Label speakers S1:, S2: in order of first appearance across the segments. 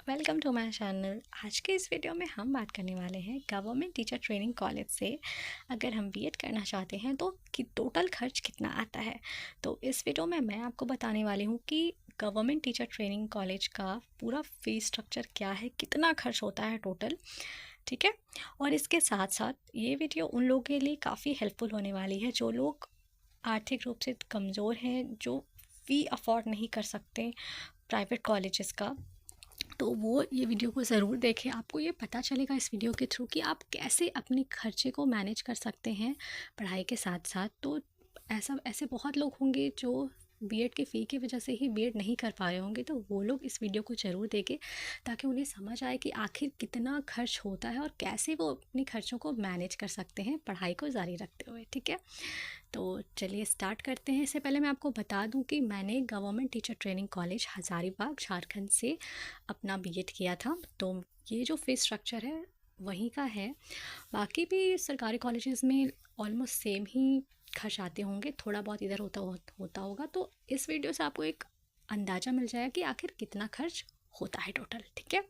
S1: Welcome to my channel. आज के इस वीडियो में हम बात करने वाले हैं गवर्नमेंट टीचर ट्रेनिंग कॉलेज से अगर हम बीएड करना चाहते हैं तो कि टोटल खर्च कितना आता है। तो इस वीडियो में मैं आपको बताने वाली हूँ कि गवर्नमेंट टीचर ट्रेनिंग कॉलेज का पूरा फीस स्ट्रक्चर क्या है, कितना खर्च होता है टोटल। ठीक है। और इसके साथ साथ ये वीडियो उन लोगों के लिए काफ़ी हेल्पफुल होने वाली है जो लोग आर्थिक रूप से कमज़ोर हैं, जो फ़ी अफोर्ड नहीं कर सकते प्राइवेट कॉलेजेस का। तो वो ये वीडियो को ज़रूर देखें। आपको ये पता चलेगा इस वीडियो के थ्रू कि आप कैसे अपने खर्चे को मैनेज कर सकते हैं पढ़ाई के साथ साथ। तो ऐसे बहुत लोग होंगे जो बीएड की फ़ी की वजह से ही बीएड नहीं कर पा रहे होंगे, तो वो लोग इस वीडियो को ज़रूर देखें ताकि उन्हें समझ आए कि आखिर कितना खर्च होता है और कैसे वो अपने खर्चों को मैनेज कर सकते हैं पढ़ाई को जारी रखते हुए। ठीक है, तो चलिए स्टार्ट करते हैं। इससे पहले मैं आपको बता दूं कि मैंने government teacher training college Hazaribagh Jharkhand से अपना बीएड किया था, तो ये जो फीस स्ट्रक्चर है वहीं का है। बाकी भी सरकारी कॉलेजेस में ऑलमोस्ट सेम ही खर्च आते होंगे, थोड़ा बहुत इधर होता होगा। तो इस वीडियो से आपको एक अंदाज़ा मिल जाएगा कि आखिर कितना खर्च होता है टोटल। ठीक है,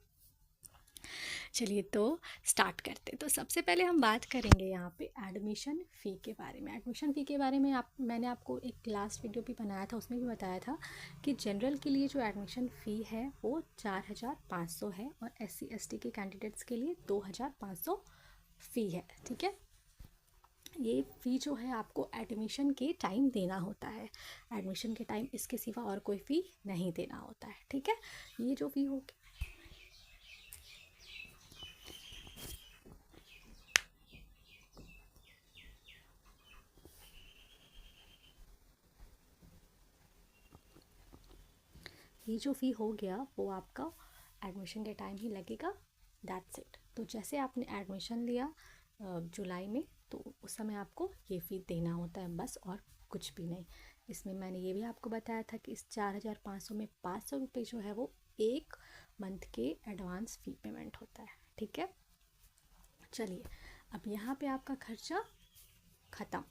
S1: चलिए तो स्टार्ट करते। तो सबसे पहले हम बात करेंगे यहाँ पे एडमिशन फ़ी के बारे में। एडमिशन फ़ी के बारे में मैंने आपको एक लास्ट वीडियो भी बनाया था, उसमें भी बताया था कि जनरल के लिए जो एडमिशन फ़ी है वो 4500 है और SC ST के कैंडिडेट्स के लिए 2500 फ़ी है। ठीक है, ये फ़ी जो है आपको एडमिशन के टाइम देना होता है। एडमिशन के टाइम इसके सिवा और कोई फ़ी नहीं देना होता है। ठीक है, ये जो फ़ी होगी ये जो फ़ी हो गया वो आपका एडमिशन के टाइम ही लगेगा। That's it. तो जैसे आपने एडमिशन लिया जुलाई में, तो उस समय आपको ये फ़ी देना होता है बस, और कुछ भी नहीं। इसमें मैंने ये भी आपको बताया था कि इस 4500 में 500 रुपये जो है वो एक मंथ के एडवांस फ़ी पेमेंट होता है। ठीक है, चलिए अब यहाँ पे आपका खर्चा ख़त्म।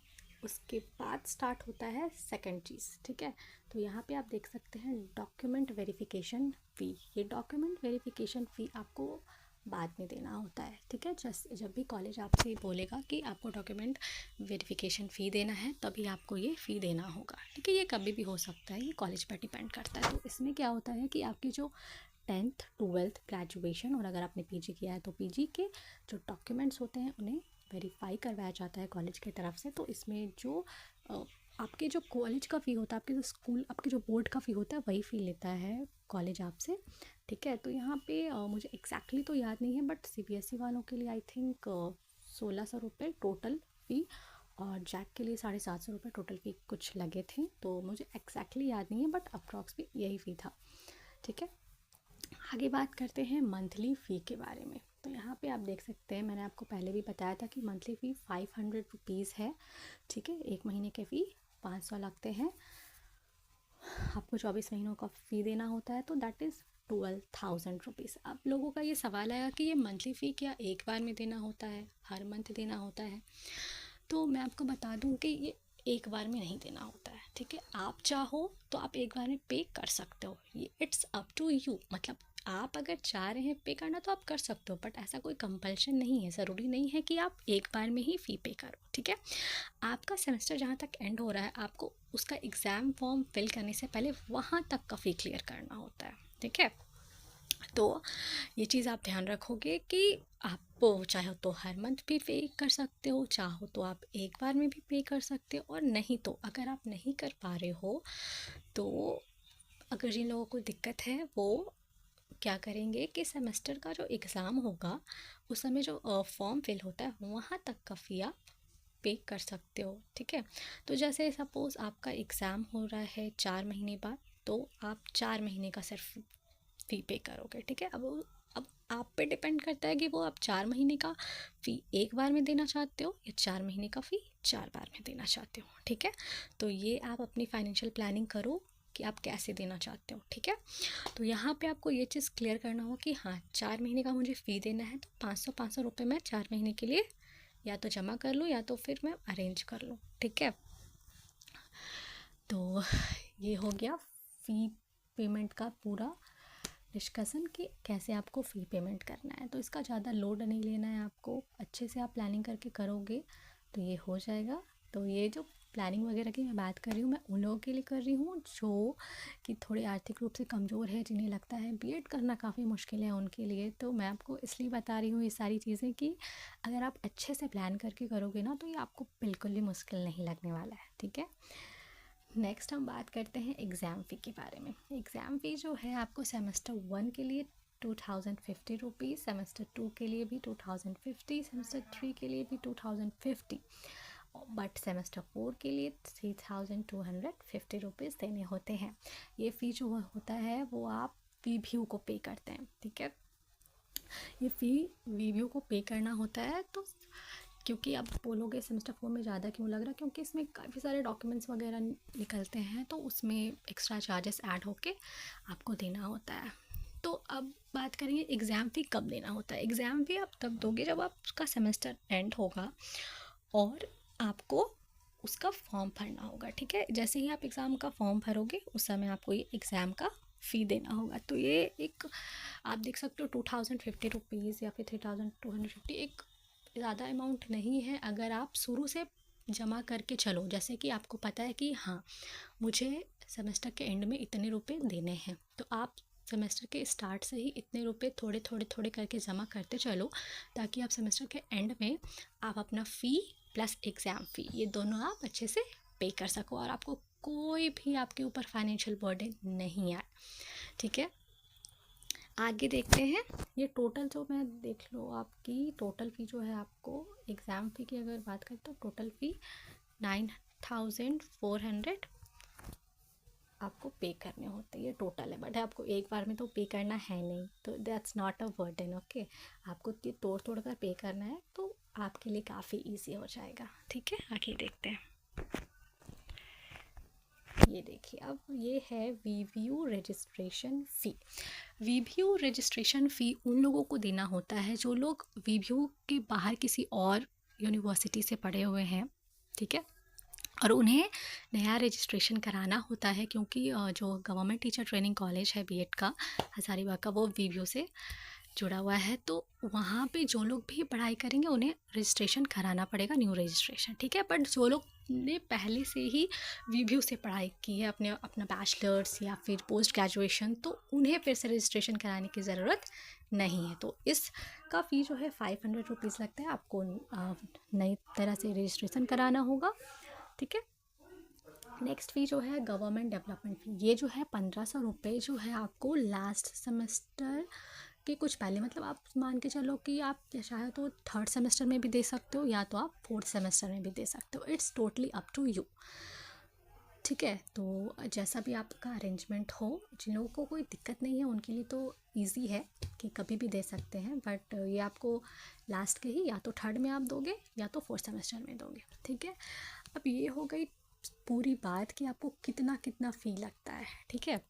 S1: उसके बाद स्टार्ट होता है सेकंड चीज़। ठीक है, तो यहाँ पे आप देख सकते हैं डॉक्यूमेंट वेरिफिकेशन फ़ी। ये डॉक्यूमेंट वेरिफिकेशन फ़ी आपको बाद में देना होता है। ठीक है, जब भी कॉलेज आपसे बोलेगा कि आपको डॉक्यूमेंट वेरिफिकेशन फ़ी देना है तभी आपको ये फ़ी देना होगा। ठीक है, ये कभी भी हो सकता है, ये कॉलेज पर डिपेंड करता है। तो इसमें क्या होता है कि आपकी जो 10th 12th ग्रेजुएशन और अगर आपने पीजी किया है तो पीजी के जो डॉक्यूमेंट्स होते हैं उन्हें वेरीफाई करवाया जाता है कॉलेज की तरफ से। तो इसमें जो आपके जो कॉलेज का फ़ी होता है, आपके जो स्कूल, आपके जो बोर्ड का फ़ी होता है, वही फ़ी लेता है कॉलेज आपसे। ठीक है, तो यहाँ पे मुझे एग्जैक्टली तो याद नहीं है, बट CBSE वालों के लिए आई थिंक 1600 रुपये टोटल फ़ी और जैक के लिए 750 रुपये टोटल फ़ी कुछ लगे थे। तो मुझे एग्जैक्टली याद नहीं है, बट अप्रॉक्स भी यही फ़ी था। ठीक है, आगे बात करते हैं मंथली फ़ी के बारे में। तो यहाँ पे आप देख सकते हैं, मैंने आपको पहले भी बताया था कि मंथली फ़ी 500 रुपीज़ है। ठीक है, एक महीने के फ़ी 500 लगते हैं। आपको 24 महीनों का फ़ी देना होता है, तो दैट इज़ 12,000 रुपीज़। अब लोगों का ये सवाल आया कि ये मंथली फ़ी क्या एक बार में देना होता है, हर मंथ देना होता है? तो मैं आपको बता दूं कि ये एक बार में नहीं देना होता है। ठीक है, आप चाहो तो आप एक बार में पे कर सकते हो, ये इट्स अप टू यू। मतलब आप अगर चाह रहे हैं पे करना तो आप कर सकते हो, बट ऐसा कोई कंपल्शन नहीं है, ज़रूरी नहीं है कि आप एक बार में ही फ़ी पे करो। ठीक है, आपका सेमेस्टर जहाँ तक एंड हो रहा है आपको उसका एग्ज़ाम फॉर्म फिल करने से पहले वहाँ तक का फ़ी क्लियर करना होता है। ठीक है, तो ये चीज़ आप ध्यान रखोगे कि आप चाहो तो हर मंथ भी पे कर सकते हो, चाहो तो आप एक बार में भी पे कर सकते हो, और नहीं तो अगर आप नहीं कर पा रहे हो तो अगर जिन लोगों को दिक्कत है वो क्या करेंगे कि सेमेस्टर का जो एग्ज़ाम होगा उस समय जो फॉर्म फिल होता है वहाँ तक का फ़ी आप पे कर सकते हो। ठीक है, तो जैसे सपोज़ आपका एग्ज़ाम हो रहा है 4 महीने बाद, तो आप 4 महीने का सिर्फ फ़ी पे करोगे। ठीक है, अब आप पे डिपेंड करता है कि वो आप 4 महीने का फ़ी एक बार में देना चाहते हो या 4 महीने का फ़ी 4 बार में देना चाहते हो। ठीक है, तो ये आप अपनी फाइनेंशियल प्लानिंग करो कि आप कैसे देना चाहते हो। ठीक है, तो यहाँ पे आपको ये चीज़ क्लियर करना होगा कि हाँ 4 महीने का मुझे फ़ी देना है, तो 500 रुपये मैं 4 महीने के लिए या तो जमा कर लूँ या तो फिर मैं अरेंज कर लूँ। ठीक है, तो ये हो गया फ़ी पेमेंट का पूरा डिस्कशन कि कैसे आपको फ़ी पेमेंट करना है। तो इसका ज़्यादा लोड नहीं लेना है आपको, अच्छे से आप प्लानिंग करके करोगे तो ये हो जाएगा। तो ये जो प्लानिंग वगैरह की मैं बात कर रही हूँ, मैं उन लोगों के लिए कर रही हूँ जो कि थोड़े आर्थिक रूप से कमज़ोर है, जिन्हें लगता है बीएड करना काफ़ी मुश्किल है उनके लिए। तो मैं आपको इसलिए बता रही हूँ ये सारी चीज़ें कि अगर आप अच्छे से प्लान करके करोगे ना तो ये आपको बिल्कुल भी मुश्किल नहीं लगने वाला है, ठीक है। नेक्स्ट हम बात करते हैं एग्ज़ाम फ़ी के बारे में। एग्ज़ाम फ़ी जो है आपको सेमेस्टर 1 के लिए 2050 रुपीज़, सेमेस्टर 2 के लिए भी 2050, सेमेस्टर 3 के लिए भी 2050, बट सेमेस्टर 4 के लिए 3250 रुपीज़ देने होते हैं। ये फ़ी जो होता है वो आप वीव्यू को पे करते हैं, ठीक है। ये फ़ी वीव्यू को पे करना होता है। तो क्योंकि आप बोलोगे सेमेस्टर 4 में ज़्यादा क्यों लग रहा है, क्योंकि इसमें काफ़ी सारे डॉक्यूमेंट्स वगैरह निकलते हैं तो उसमें एक्स्ट्रा चार्जेस ऐड होके आपको देना होता है। तो अब बात करेंगे एग्ज़ाम फ़ी कब देना होता है। एग्ज़ाम फ़ी आप तब दोगे जब आपका सेमेस्टर एंड होगा और आपको उसका फॉर्म भरना होगा, ठीक है। जैसे ही आप एग्ज़ाम का फॉर्म भरोगे उस समय आपको ये एग्ज़ाम का फ़ी देना होगा। तो ये एक आप देख सकते हो 2050 रुपीज़ या फिर 3250, एक ज़्यादा अमाउंट नहीं है अगर आप शुरू से जमा करके चलो। जैसे कि आपको पता है कि हाँ मुझे सेमेस्टर के एंड में इतने रुपए देने हैं, तो आप सेमेस्टर के स्टार्ट से ही इतने रुपए थोड़े थोड़े थोड़े करके जमा करते चलो, ताकि आप सेमेस्टर के एंड में आप अपना फ़ी प्लस एग्ज़ाम फ़ी ये दोनों आप अच्छे से पे कर सको और आपको कोई भी आपके ऊपर फाइनेंशियल बर्डन नहीं आए, ठीक है। आगे देखते हैं ये टोटल जो मैं देख लो आपकी टोटल फ़ी जो है आपको एग्ज़ाम फ़ी की अगर बात करें तो टोटल फ़ी 9400 आपको पे करने होते हैं। ये टोटल है, बट आपको एक बार में तो पे करना है नहीं, तो that's not a burden, okay. आपको ये तोड़ तोड़ कर पे करना है तो आपके लिए काफ़ी इजी हो जाएगा, ठीक है। आगे देखते हैं। ये देखिए अब ये है वीव्यू रजिस्ट्रेशन फ़ी। वीव्यू रजिस्ट्रेशन फ़ी उन लोगों को देना होता है जो लोग वीव्यू के बाहर किसी और यूनिवर्सिटी से पढ़े हुए हैं, ठीक है, और उन्हें नया रजिस्ट्रेशन कराना होता है। क्योंकि जो गवर्नमेंट टीचर ट्रेनिंग कॉलेज है बीएड का हज़ारीबाग का, वो वीव्यू से जुड़ा हुआ है। तो वहाँ पे जो लोग भी पढ़ाई करेंगे उन्हें रजिस्ट्रेशन कराना पड़ेगा, न्यू रजिस्ट्रेशन, ठीक है। बट जो लोग ने पहले से ही वीव्यू से पढ़ाई की है अपना बैचलर्स या फिर पोस्ट ग्रेजुएशन, तो उन्हें फिर से रजिस्ट्रेशन कराने की ज़रूरत नहीं है। तो इसका फ़ी जो है 500 रुपीज़ लगता है। आपको नई तरह से रजिस्ट्रेशन कराना होगा, ठीक है। नेक्स्ट फ़ी जो है गवर्नमेंट डेवलपमेंट फ़ी, ये जो है 1500 रुपये जो है आपको लास्ट सेमेस्टर के कुछ पहले, मतलब आप मान के चलो कि आप चाहे तो 3rd सेमेस्टर में भी दे सकते हो या तो आप 4th सेमेस्टर में भी दे सकते हो। It's totally up to you, ठीक है। तो जैसा भी आपका अरेंजमेंट हो, जिन लोगों को कोई दिक्कत नहीं है उनके लिए तो इजी है कि कभी भी दे सकते हैं, बट ये आपको लास्ट के ही या तो 3rd में आप दोगे या तो 4th सेमेस्टर में दोगे, ठीक है। अब ये हो गई पूरी बात कि आपको कितना कितना फ़ी लगता है, ठीक है।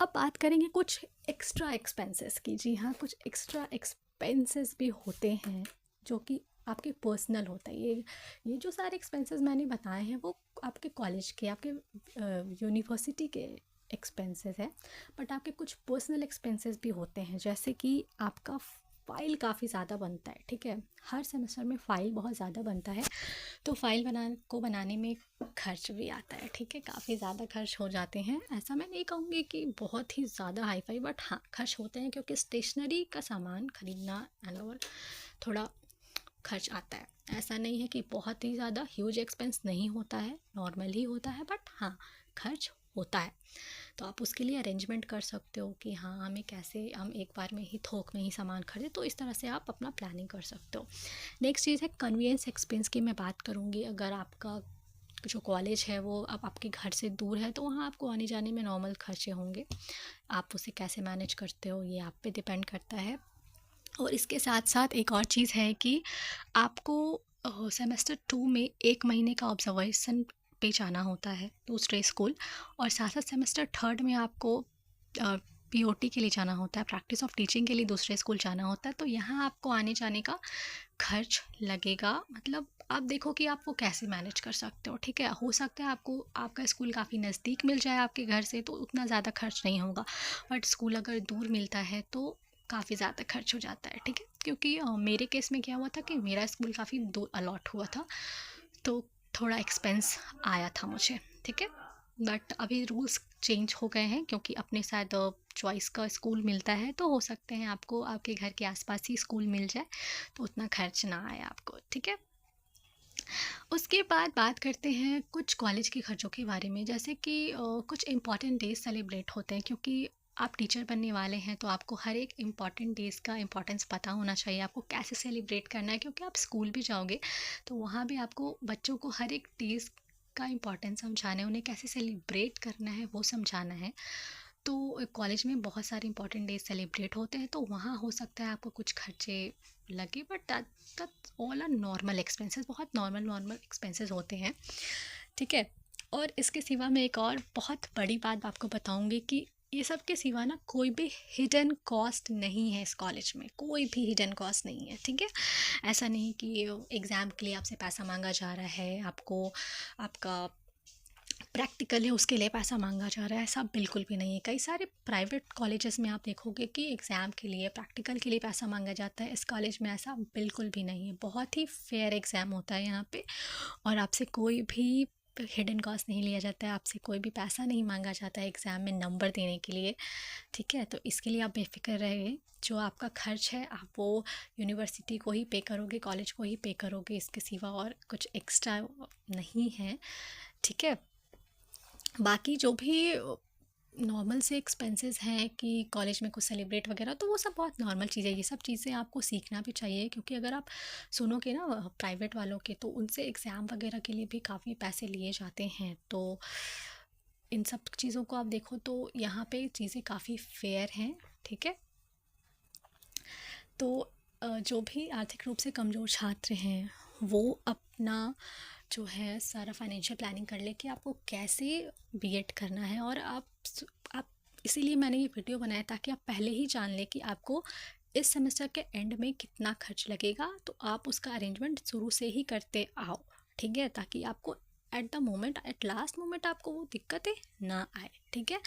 S1: अब बात करेंगे कुछ एक्स्ट्रा एक्सपेंसेस की। जी हाँ, कुछ एक्स्ट्रा एक्सपेंसेस भी होते हैं जो कि आपके पर्सनल होता है। ये जो सारे एक्सपेंसेस मैंने बताए हैं वो आपके कॉलेज के, आपके यूनिवर्सिटी के एक्सपेंसेस है, बट आपके कुछ पर्सनल एक्सपेंसेस भी होते हैं। जैसे कि आपका फ़ाइल काफ़ी ज़्यादा बनता है, ठीक है। हर सेमेस्टर में फ़ाइल बहुत ज़्यादा बनता है, तो फ़ाइल बनाने में खर्च भी आता है, ठीक है। काफ़ी ज़्यादा खर्च हो जाते हैं। ऐसा मैं नहीं कहूँगी कि बहुत ही ज़्यादा हाई फाई, बट हाँ खर्च होते हैं, क्योंकि स्टेशनरी का सामान खरीदना एंड और थोड़ा खर्च आता है। ऐसा नहीं है कि बहुत ही ज़्यादा ह्यूज एक्सपेंस नहीं होता है, नॉर्मल ही होता है, बट हाँ खर्च होता है। तो आप उसके लिए अरेंजमेंट कर सकते हो कि हाँ हमें कैसे हम एक बार में ही थोक में ही सामान खरीदें, तो इस तरह से आप अपना प्लानिंग कर सकते हो। नेक्स्ट चीज़ है कन्वीनियंस एक्सपेंस की मैं बात करूँगी। अगर आपका जो कॉलेज है वो अब आपके घर से दूर है तो वहाँ आपको आने जाने में नॉर्मल खर्चे होंगे, आप उसे कैसे मैनेज करते हो ये आप पे डिपेंड करता है। और इसके साथ साथ एक और चीज़ है कि आपको सेमेस्टर 2 में 1 महीने का ऑब्जर्वेशन पे जाना होता है दूसरे स्कूल, और साथ साथ सेमेस्टर 3rd में आपको पीओटी के लिए जाना होता है, प्रैक्टिस ऑफ टीचिंग के लिए दूसरे स्कूल जाना होता है, तो यहाँ आपको आने जाने का खर्च लगेगा। मतलब आप देखो कि आप वो कैसे मैनेज कर सकते हो, ठीक है। हो सकता है आपको आपका स्कूल काफ़ी नज़दीक मिल जाए आपके घर से, तो उतना ज़्यादा खर्च नहीं होगा, बट स्कूल अगर दूर मिलता है तो काफ़ी ज़्यादा खर्च हो जाता है, ठीक है। क्योंकि मेरे केस में क्या हुआ था कि मेरा स्कूल काफ़ी दूर अलॉट हुआ था, तो थोड़ा एक्सपेंस आया था मुझे, ठीक है। बट अभी रूल्स चेंज हो गए हैं, क्योंकि अपने शायद चॉइस का स्कूल मिलता है, तो हो सकते हैं आपको आपके घर के आसपास ही स्कूल मिल जाए, तो उतना खर्च ना आए आपको, ठीक है। उसके बाद बात करते हैं कुछ कॉलेज के खर्चों के बारे में, जैसे कि कुछ इम्पॉर्टेंट डेज सेलिब्रेट होते हैं, क्योंकि आप टीचर बनने वाले हैं तो आपको हर एक इम्पॉर्टेंट डेज़ का इम्पोर्टेंस पता होना चाहिए, आपको कैसे सेलिब्रेट करना है, क्योंकि आप स्कूल भी जाओगे तो वहाँ भी आपको बच्चों को हर एक डेज़ का इम्पोर्टेंस समझाना है, उन्हें कैसे सेलिब्रेट करना है वो समझाना है। तो कॉलेज में बहुत सारे इंपॉर्टेंट डेज सेलिब्रेट होते हैं, तो वहाँ हो सकता है आपको कुछ खर्चे लगे, but that all are normal expenses, बहुत नॉर्मल एक्सपेंसेस होते हैं, ठीक है। और इसके सिवा मैं एक और बहुत बड़ी बात आपको बताऊंगी कि ये सब के सिवा ना कोई भी हिडन कॉस्ट नहीं है इस कॉलेज में, कोई भी हिडन कॉस्ट नहीं है, ठीक है। ऐसा नहीं कि एग्ज़ाम के लिए आपसे पैसा मांगा जा रहा है, आपको आपका प्रैक्टिकल है उसके लिए पैसा मांगा जा रहा है, ऐसा बिल्कुल भी नहीं है। कई सारे प्राइवेट कॉलेजेस में आप देखोगे कि एग्ज़ाम के लिए प्रैक्टिकल के लिए पैसा मांगा जाता है, इस कॉलेज में ऐसा बिल्कुल भी नहीं है। बहुत ही फेयर एग्ज़ाम होता है यहाँ पे, और आपसे कोई भी हिडन कॉस्ट नहीं लिया जाता है, आपसे कोई भी पैसा नहीं मांगा जाता है एग्ज़ाम में नंबर देने के लिए, ठीक है। तो इसके लिए आप बेफिक्र रहिए, जो आपका खर्च है आप वो यूनिवर्सिटी को ही पे करोगे, कॉलेज को ही पे करोगे, इसके सिवा और कुछ एक्स्ट्रा नहीं है, ठीक है। बाकी जो भी नॉर्मल से एक्सपेंसेस हैं कि कॉलेज में कुछ सेलिब्रेट वगैरह, तो वो सब बहुत नॉर्मल चीज़ें, ये सब चीज़ें आपको सीखना भी चाहिए, क्योंकि अगर आप सुनोगे ना प्राइवेट वालों के, तो उनसे एग्ज़ाम वगैरह के लिए भी काफ़ी पैसे लिए जाते हैं। तो इन सब चीज़ों को आप देखो तो यहाँ पे चीज़ें काफ़ी फेयर हैं, ठीक है। तो जो भी आर्थिक रूप से कमज़ोर छात्र हैं वो अपना जो है सारा फाइनेंशियल प्लानिंग कर ले कि आपको कैसे बीएड करना है, और आप इसीलिए मैंने ये वीडियो बनाया ताकि आप पहले ही जान लें कि आपको इस सेमेस्टर के एंड में कितना खर्च लगेगा, तो आप उसका अरेंजमेंट शुरू से ही करते आओ, ठीक है, ताकि आपको at the moment, at last moment आपको वो दिक्कतें ना आए, ठीक है।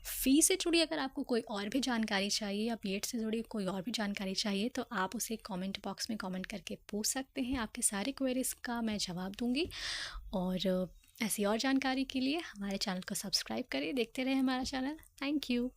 S1: फ़ीस से जुड़ी अगर आपको कोई और भी जानकारी चाहिए या बीएड से जुड़ी कोई और भी जानकारी चाहिए, तो आप उसे कमेंट बॉक्स में कमेंट करके पूछ सकते हैं, आपके सारे क्वेरीज़ का मैं जवाब दूंगी। और ऐसी और जानकारी के लिए हमारे चैनल को सब्सक्राइब करें, देखते रहें हमारा चैनल। Thank you.